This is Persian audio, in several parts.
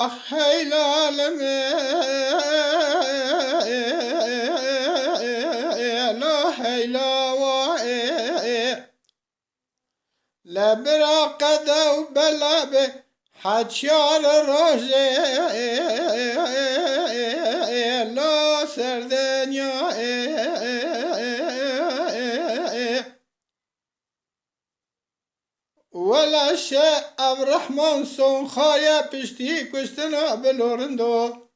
هیلالم لا هیلا و لبرا قدو بلب حجار روزه لا سردنیا ولا شاء الرحمن سون خايا بشتي كستنا بلورندو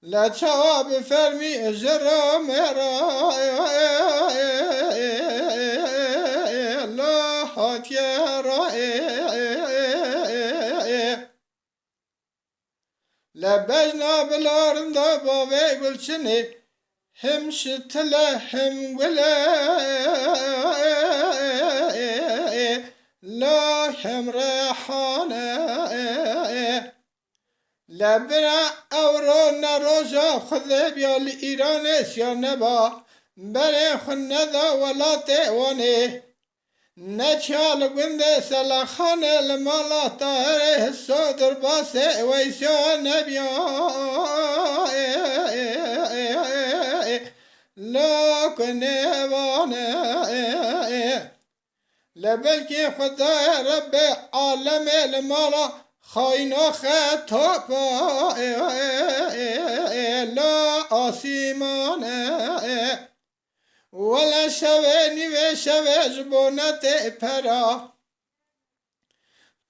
لا جواب فرمي جرا مرا لا هاتيرا لا بجنا بلورندو بابي قلشني هم شتله هم ولا لا هم ريحانه لبرا اورونا روزا خذ بيال ايران سيانبا بري خندا ولا تيواني نچال گند سلاخان المالا طاهر الصدر باسه ويسان نبيا لا كنوانه لبلكي خدای رب عالم المالا خاينا خطابا لا آسيمانه ولا شويني وشوي جبونت پرا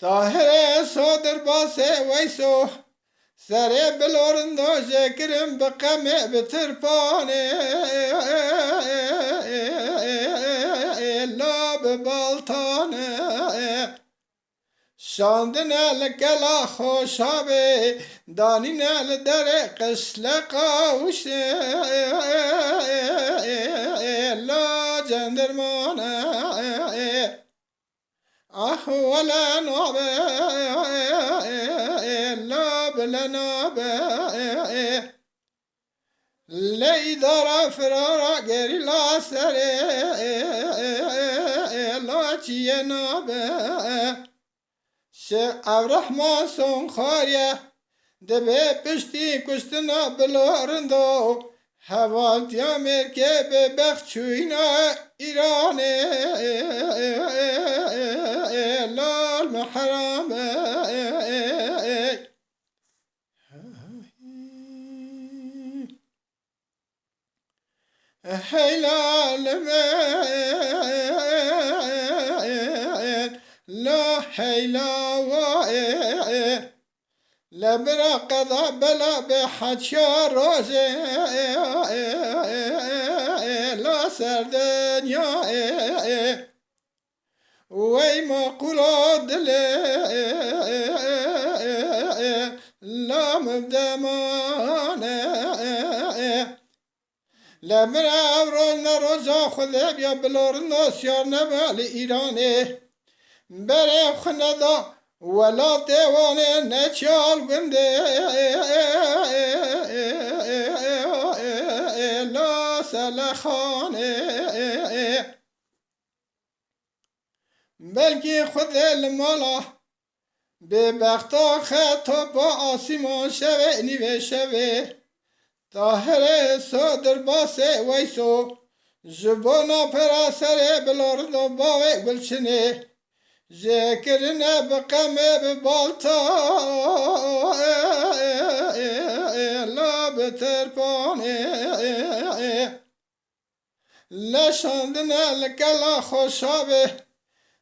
طاهر صدر باسه ويسو سر بلورندو جكرم بقمع بترپانه لا ببالتانه شاندنا لكلا خوشابه دانينا لدر قسلقا وشه لا جندرمانه ولا نوبه لا بلا نوبه ليدارا فرارا غير لا سري لا چيه نوبه شيخ الرحمن سون خاريه دبه پشتی کشتنا بلورندو حوالتیا مرکب بخچوینا ایرانه لال محرمه هیلالمه لا هیلا و لبرا قضا بلا بحجار روزه لا سردنيا وي ما قولوا دلي لا مبدمانه لبرا روزنا روزا خذ بيا بلورنا سيارنا بالي ايراني بري خندا ولا تيواني نچال گنده لا سلخانه بلکه خود المالا به بختا خطا با آسیمان شوه نیوه شوه طاهر صدر باسه ویسو زبانا پراسره بلاردو باوه گلچنه ذكرنا بقمة ببالتا لا بترباني لا شاندنا لكلا خوشابه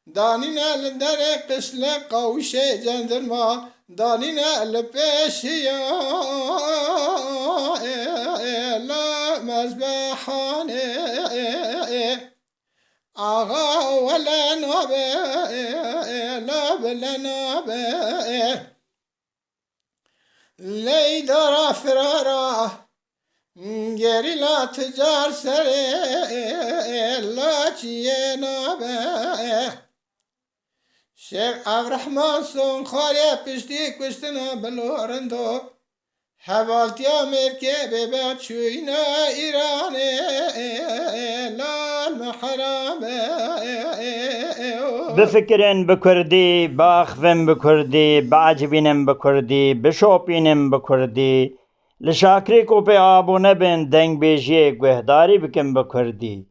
دانينا لدر قسل قوشي جندرما دانينا لبشيا لا مذبحاني آغا ولا نوبه لا بلا نوبه ليدارا فرارا غيري لا تجار سري لا چيه نوبه شيخ الرحمن سون خاري پشتي کشتنا بلورندو حوالتیا مرکب بچوینا ایرانه لا محرمه بفکرن بکردی، باخفن بکردی، بعجبینن بکردی، بشوپینن بکردی، لشاکری کو پی آبو نبین دنگ بیجی گوهداری بکن بکردی.